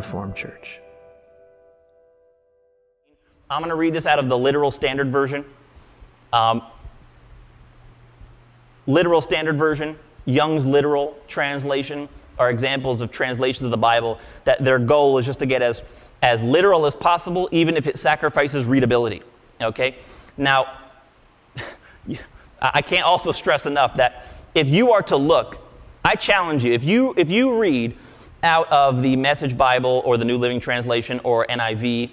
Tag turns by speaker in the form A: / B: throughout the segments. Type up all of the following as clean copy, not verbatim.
A: Reformed Church.
B: I'm going to read this out of the Literal Standard Version. Literal Standard Version, Young's Literal Translation are examples of translations of the Bible that their goal is just to get as literal as possible, even if it sacrifices readability. Okay? Now, I can't also stress enough that if you are to look, I challenge you, if you read out of the Message Bible or the New Living Translation or NIV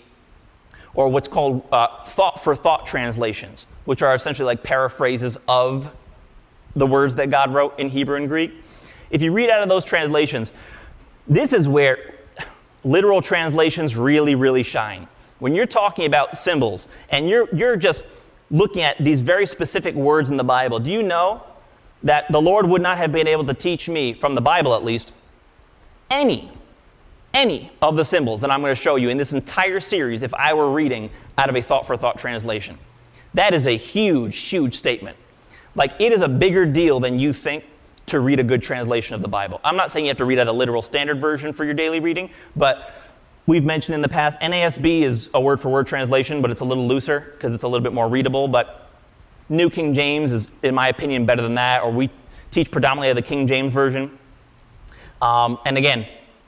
B: or what's called thought-for-thought translations, which are essentially like paraphrases of the words that God wrote in Hebrew and Greek. If you read out of those translations, this is where literal translations really, really shine. When you're talking about symbols and you're just looking at these very specific words in the Bible, do you know that the Lord would not have been able to teach me, from the Bible at least, any of the symbols that I'm going to show you in this entire series if I were reading out of a thought-for-thought translation? That is a huge, huge statement. Like, it is a bigger deal than you think to read a good translation of the Bible. I'm not saying you have to read out a literal standard version for your daily reading, but we've mentioned in the past, NASB is a word-for-word translation, but it's a little looser because it's a little bit more readable. But New King James is, in my opinion, better than that, or we teach predominantly of the King James Version. And again,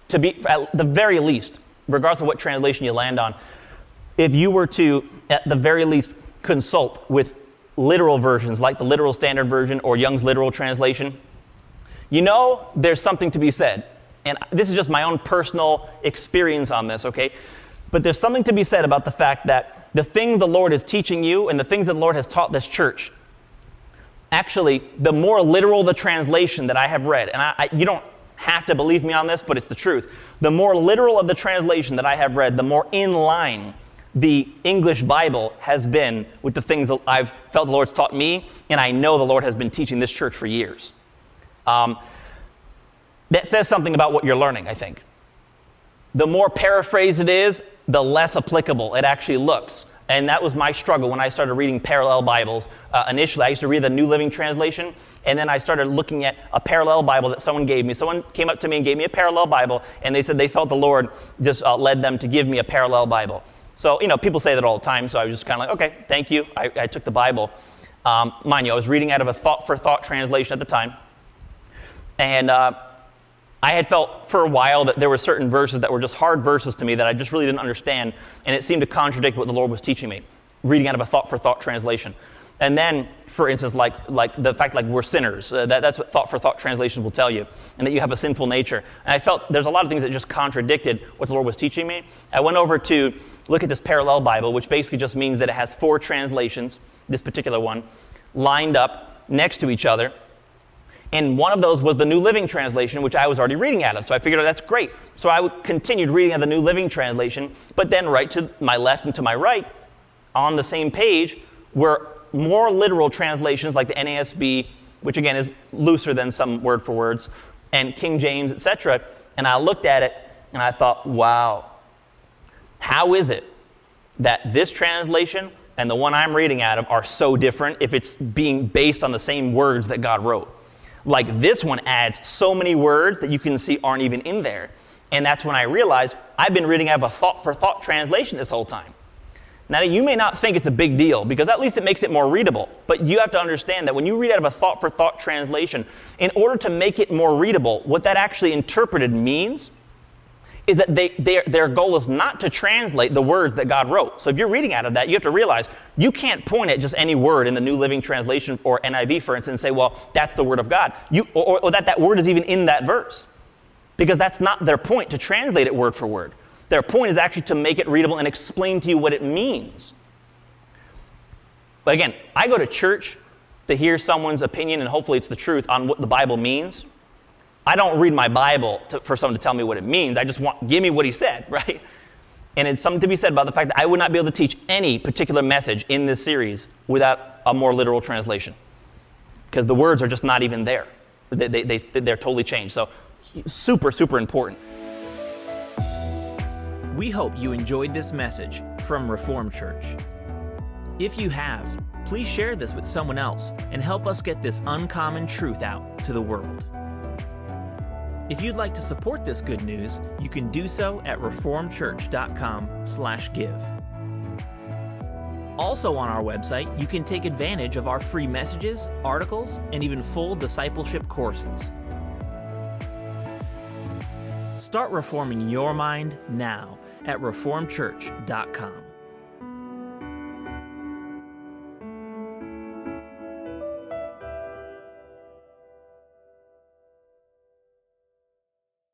B: to be, at the very least, regardless of what translation you land on, if you were to, at the very least, consult with literal versions like the Literal Standard Version or Young's Literal Translation, you know there's something to be said. And this is just my own personal experience on this, okay? But there's something to be said about the fact that the thing the Lord is teaching you and the things that the Lord has taught this church, actually, the more literal the translation that I have read, and you don't have to believe me on this, but it's the truth. The more literal of the translation that I have read, the more in line the English Bible has been with the things that I've felt the Lord's taught me, and I know the Lord has been teaching this church for years. That says something about what you're learning, I think. The more paraphrased it is, the less applicable it actually looks. And that was my struggle when I started reading parallel Bibles. Initially, I used to read the New Living Translation, and then I started looking at a parallel Bible that someone gave me. Someone came up to me and gave me a parallel Bible, and they said they felt the Lord just led them to give me a parallel Bible. So, people say that all the time, so I was just kind of like, okay, thank you. I took the Bible. Mind you, I was reading out of a thought-for-thought translation at the time. And I had felt for a while that there were certain verses that were just hard verses to me that I just really didn't understand, and it seemed to contradict what the Lord was teaching me, reading out of a thought-for-thought translation. And then, for instance, like the fact we're sinners, that's what thought-for-thought translations will tell you, and that you have a sinful nature. And I felt there's a lot of things that just contradicted what the Lord was teaching me. I went over to look at this parallel Bible, which basically just means that it has 4 translations, this particular one, lined up next to each other. And one of those was the New Living Translation, which I was already reading out of. So I figured, that's great. So I continued reading out of the New Living Translation, but then right to my left and to my right, on the same page, were more literal translations like the NASB, which again is looser than some word for words, and King James, etc. And I looked at it and I thought, wow, how is it that this translation and the one I'm reading out of are so different if it's being based on the same words that God wrote? Like, this one adds so many words that you can see aren't even in there. And that's when I realized I've been reading out of a thought-for-thought translation this whole time. Now, you may not think it's a big deal, because at least it makes it more readable. But you have to understand that when you read out of a thought-for-thought translation, in order to make it more readable, what that actually interpreted means is that their goal is not to translate the words that God wrote. So if you're reading out of that, you have to realize you can't point at just any word in the New Living Translation or NIV, for instance, and say, well, that's the word of God. Or that word is even in that verse. Because that's not their point, to translate it word for word. Their point is actually to make it readable and explain to you what it means. But again, I go to church to hear someone's opinion, and hopefully it's the truth, on what the Bible means. I don't read my Bible for someone to tell me what it means. I just give me what he said, right? And it's something to be said about the fact that I would not be able to teach any particular message in this series without a more literal translation, because the words are just not even there. They're totally changed. So super, super important.
A: We hope you enjoyed this message from Reformed Church. If you have, please share this with someone else and help us get this uncommon truth out to the world. If you'd like to support this good news, you can do so at reformedchurch.com/give. Also on our website, you can take advantage of our free messages, articles, and even full discipleship courses. Start reforming your mind now at reformedchurch.com.